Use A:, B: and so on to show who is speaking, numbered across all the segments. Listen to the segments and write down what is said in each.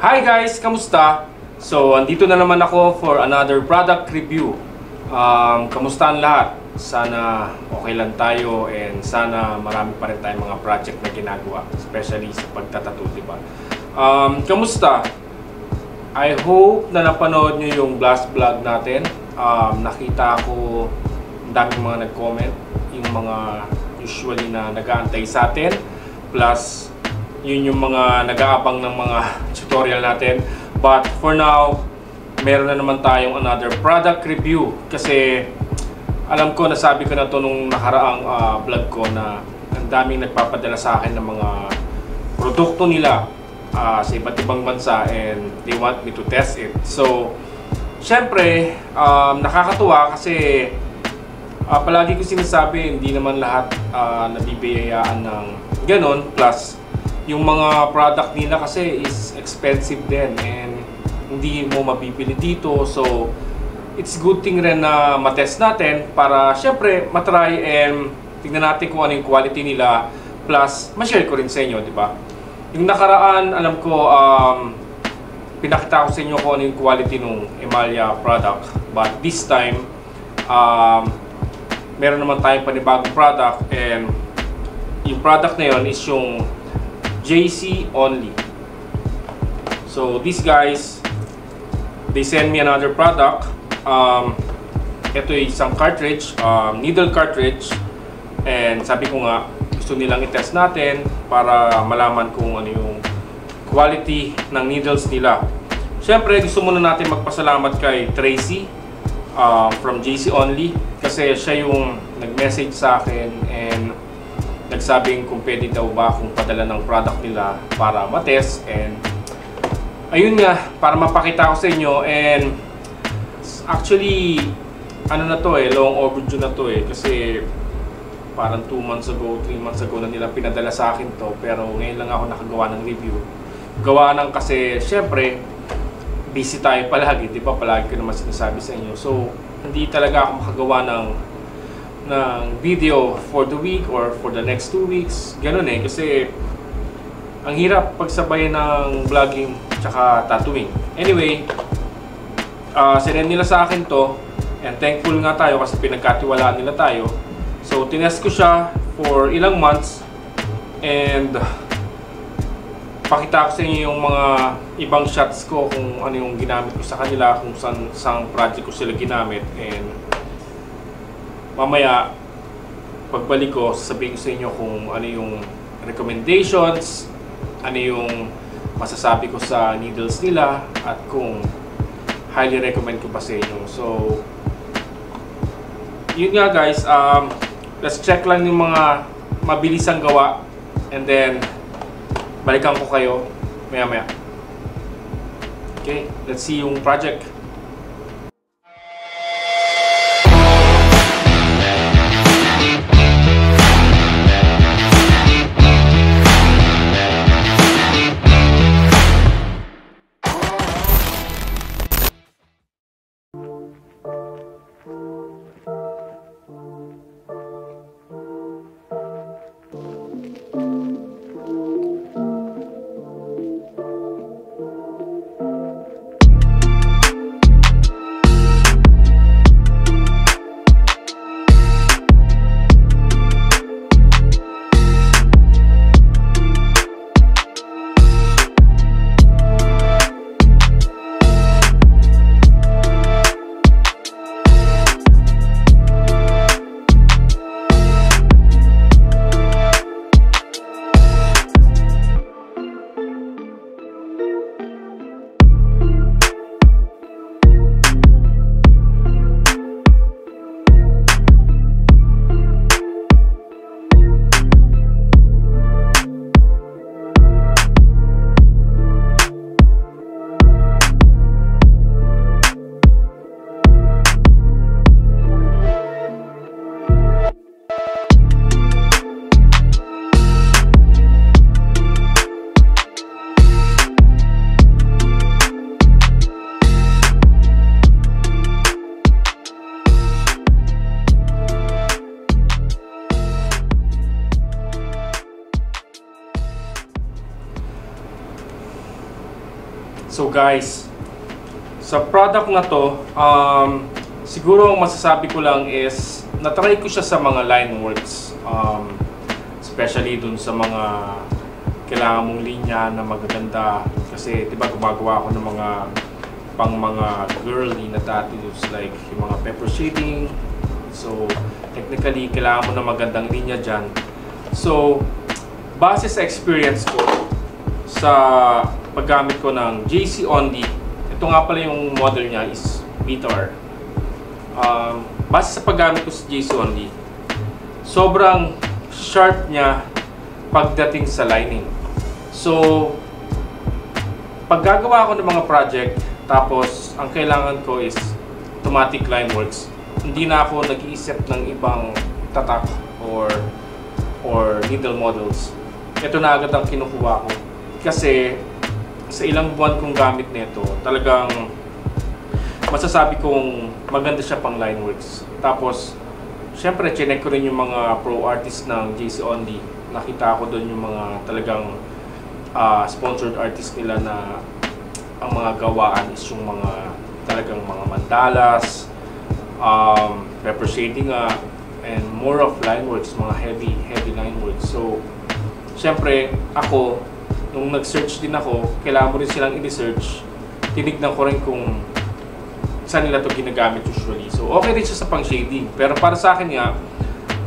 A: Hi guys! Kamusta? So, andito na naman ako for another product review. Kamusta ang lahat? Sana okay lang tayo and sana marami pa rin tayong mga project na ginagawa, especially sa pagtatattoo, diba? Kamusta? I hope na napanood nyo yung last vlog natin. Nakita ko ang daming mga nag-comment, yung mga usually na nag-aantay sa atin, plus yun yung mga nag-aabang ng mga tutorial natin. But for now, meron na naman tayong another product review. Kasi alam ko, nasabi ko na to nung nakaraang vlog ko na ang daming nagpapadala sa akin ng mga produkto nila sa iba't ibang bansa and they want me to test it. So, syempre, nakakatuwa kasi palagi ko sinasabi, hindi naman lahat nabibiyayaan ng ganon. Plus, yung mga product nila kasi is expensive din and hindi mo mabibili dito. So, it's good thing rin na matest natin para syempre matry and tingnan natin kung ano yung quality nila. Plus, ma-share ko rin sa inyo, di ba? Yung nakaraan, alam ko, pinakita ko sa inyo kung ano yung quality ng Emalia product. But this time, meron naman tayong panibagong product and yung product na yun is yung JC Only. So these guys, they send me another product. Ito ay isang cartridge, needle cartridge, and sabi ko nga gusto nilang i-test natin para malaman kung ano yung quality ng needles nila. Siyempre gusto muna natin magpasalamat kay Tracy from JC Only kasi siya yung nag-message sa akin and nagsabing kung pwede daw ba kung padala ng product nila para matest. And ayun nga, para mapakita ko sa inyo. And actually, ano na to long overdue na to kasi parang 2 months ago, 3 months ago na nila pinadala sa akin to. Pero ngayon lang ako nakagawa ng review. Gawa ng kasi, syempre, busy tayo palagi, di ba? Palagi ko naman sinasabi sa inyo. So, hindi talaga ako makagawa ng video for the week or for the next 2 weeks. Ganun kasi ang hirap pagsabay ng vlogging tsaka tattooing. Anyway, sinend nila sa akin to and thankful nga tayo kasi pinagkatiwalaan nila tayo. So, tinest ko siya for ilang months and pakita ko sa inyo yung mga ibang shots ko kung ano yung ginamit ko sa kanila, kung saan project ko sila ginamit. And mamaya, pagbalik ko, sasabihin ko sa inyo kung ano yung recommendations, ano yung masasabi ko sa needles nila, at kung highly recommend ko pa sa inyo. So, yun nga guys, let's check lang yung mga mabilisang gawa and then balikan ko kayo maya-maya. Okay, let's see yung project. So guys, sa product na to, siguro ang masasabi ko lang is natry ko siya sa mga Lineworks, especially dun sa mga kailangan mong linya na magaganda, kasi diba gumagawa ako ng mga pang mga girly na tattoos like yung mga pepper shading. So technically kailangan mo na magandang linya dyan. So base sa experience ko sa paggamit ko ng JC Only, ito nga pala yung model niya is Vitar. Base sa paggamit ko sa JC Only, sobrang sharp niya pagdating sa lining. So pag gagawa ako ng mga project, tapos ang kailangan ko is automatic Lineworks, hindi na ako nag-iisip ng ibang tatak or needle models. Ito na agad ang kinukuha ko. Kasi sa ilang buwan kong gamit nito, talagang masasabi kong maganda siya pang Lineworks. Tapos, syempre, chinek ko rin yung mga pro artists ng JC Only. Nakita ko doon yung mga talagang sponsored artists nila na ang mga gawaan is yung mga talagang mga mandalas, pepper shading and more of Lineworks, mga heavy Lineworks. So, syempre, ako, nung nag-search din ako, kailangan mo rin silang i-research. Tinignan ko rin kung saan nila ito ginagamit usually. So, okay rin siya sa pang-shading. Pero para sa akin nga,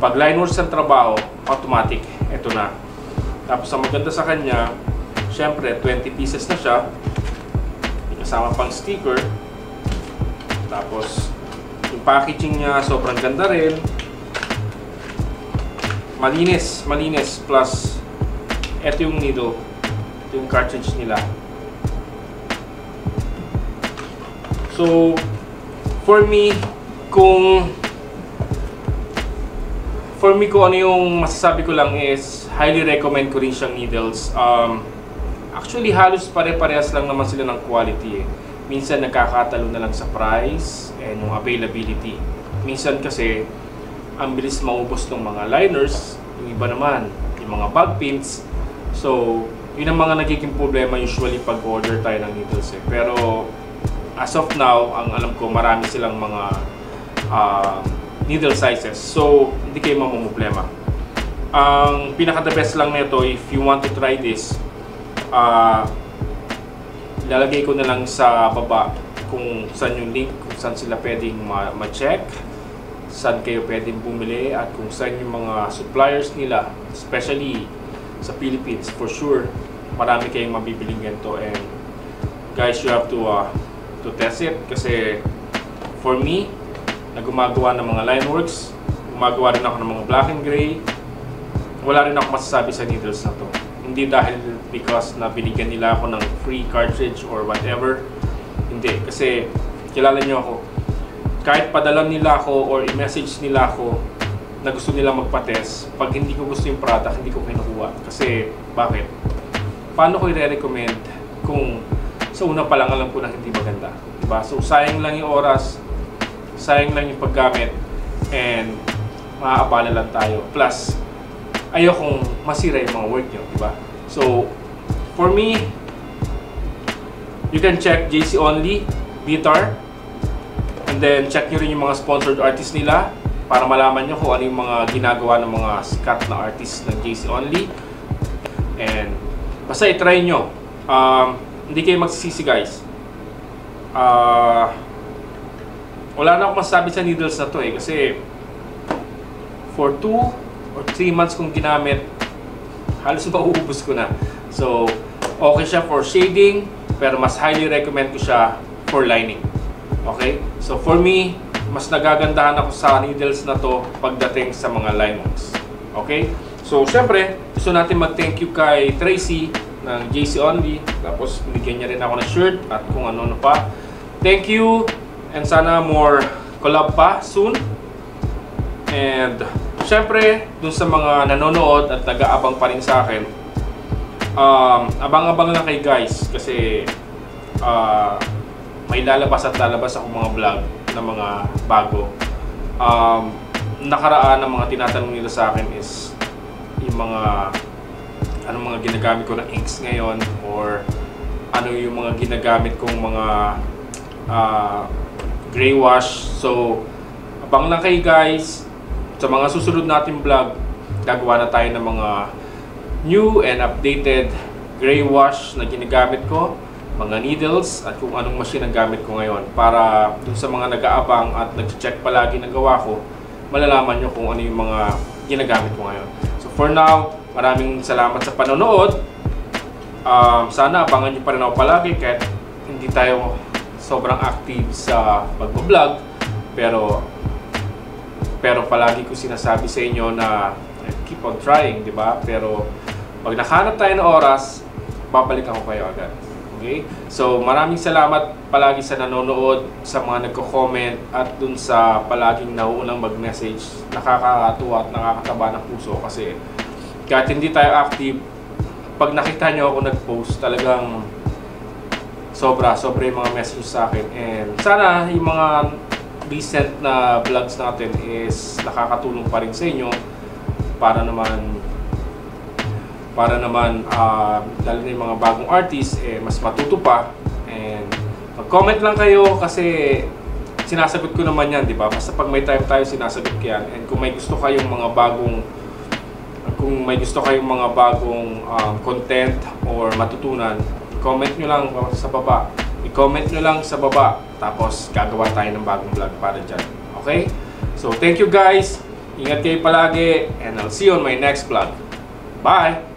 A: pag Lineworks ang trabaho, automatic. Ito na. Tapos, ang maganda sa kanya, syempre, 20 pieces na siya. Kasama pang sticker. Tapos, yung packaging niya, sobrang ganda rin. Malinis. Plus, ito yung needle. Ito yung cartridge nila. So, for me, kung ano yung masasabi ko lang is, highly recommend ko rin siyang needles. Actually, halos pare-parehas lang naman sila ng quality eh. Minsan nagkakatalo na lang sa price and yung availability. Minsan kasi, ang bilis maubos ng mga liners, yung iba naman, yung mga bag pins. So, yun ang mga nagiging problema usually pag order tayo ng needles eh. Pero, as of now, ang alam ko, marami silang mga needle sizes. So, hindi kayo mamumblema. Ang pinaka-the best lang nito, if you want to try this, ilalagay ko na lang sa baba kung saan yung link, kung saan sila pwedeng ma-check, saan kayo pwedeng bumili, at kung saan yung mga suppliers nila, especially sa Philippines. For sure, marami kayong mabibiling ganito, and guys, you have to test it, kasi for me, na gumagawa ng mga Lineworks, gumagawa rin ako ng mga black and gray, wala rin ako masasabi sa needles na to. Hindi dahil because na binigyan nila ako ng free cartridge or whatever. Hindi, kasi kilala nyo ako. Kahit padala nila ako or i-message nila ako na gusto nila magpa-test, pag hindi ko gusto yung product, hindi ko kinukuha. Kasi, bakit? Paano ko i-recommend kung sa una pa lang alam ko na hindi maganda? Diba? So, sayang lang yung oras, sayang lang yung paggamit, and maaabala lang tayo. Plus, ayokong masira yung mga work nyo, diba? So, for me, you can check JC Only, Vitar, and then check nyo rin yung mga sponsored artists nila para malaman nyo kung ano yung mga ginagawa ng mga sikat na artists ng JC Only. And, basta i-try nyo. Hindi kayo magsisisi, guys. Wala na akong masasabi sa needles na to eh, kasi for 2 or 3 months kong ginamit, halos mauubos ko na. So, okay siya for shading, pero mas highly recommend ko siya for lining. Okay? So, for me, mas nagagandahan ako sa needles na to pagdating sa mga Lineworks. Okay? So, syempre, gusto natin mag-thank you kay Tracy ng JC Only. Tapos, binigyan niya rin ako ng shirt at kung ano-ano pa. Thank you, and sana more collab pa soon. And, syempre, dun sa mga nanonood at nag-aabang pa rin sa akin, abang-abang lang kay guys, kasi may lalabas at lalabas ako mga vlog na mga bago. Nakaraan ng mga tinatanong nila sa akin is yung mga anong mga ginagamit ko na inks ngayon, or ano yung mga ginagamit kong mga gray wash. So, abang lang kayo guys. Sa mga susunod nating vlog, gagawa na tayo ng mga new and updated gray wash na ginagamit ko, mga needles, at kung anong machine ang gamit ko ngayon. Para dun sa mga nag-aabang at nag-check palagi ng gawa ko, malalaman nyo kung ano yung mga ginagamit ko ngayon. So for now, maraming salamat sa panonood. Sana abangan nyo pa rin ako palagi kahit hindi tayo sobrang active sa pag-vlog. Pero palagi ko sinasabi sa inyo na keep on trying, di ba? Pero pag nakahanap tayo ng oras, babalikan ko kayo agad. Okay? So maraming salamat palagi sa nanonood, sa mga nagko-comment, at dun sa palaging nauunang mag-message. Nakakatuwa at nakakataba ng puso kasi kahit hindi tayo active, pag nakita nyo ako nag-post, talagang sobra yung mga messages sa akin. And sana yung mga recent na vlogs natin is nakakatulong pa rin sa inyo para naman lalo na yung mga bagong artist mas matuto pa. And mag-comment lang kayo kasi sinasagot ko naman yan, di ba? Basta pag may time tayo, sinasagot ko yan. And kung may gusto kayong mga bagong content or matutunan, comment nyo lang sa baba. I-comment nyo lang sa baba, tapos gagawa tayo ng bagong vlog para dyan. Okay? So, thank you guys. Ingat kayo palagi, and I'll see you on my next vlog. Bye!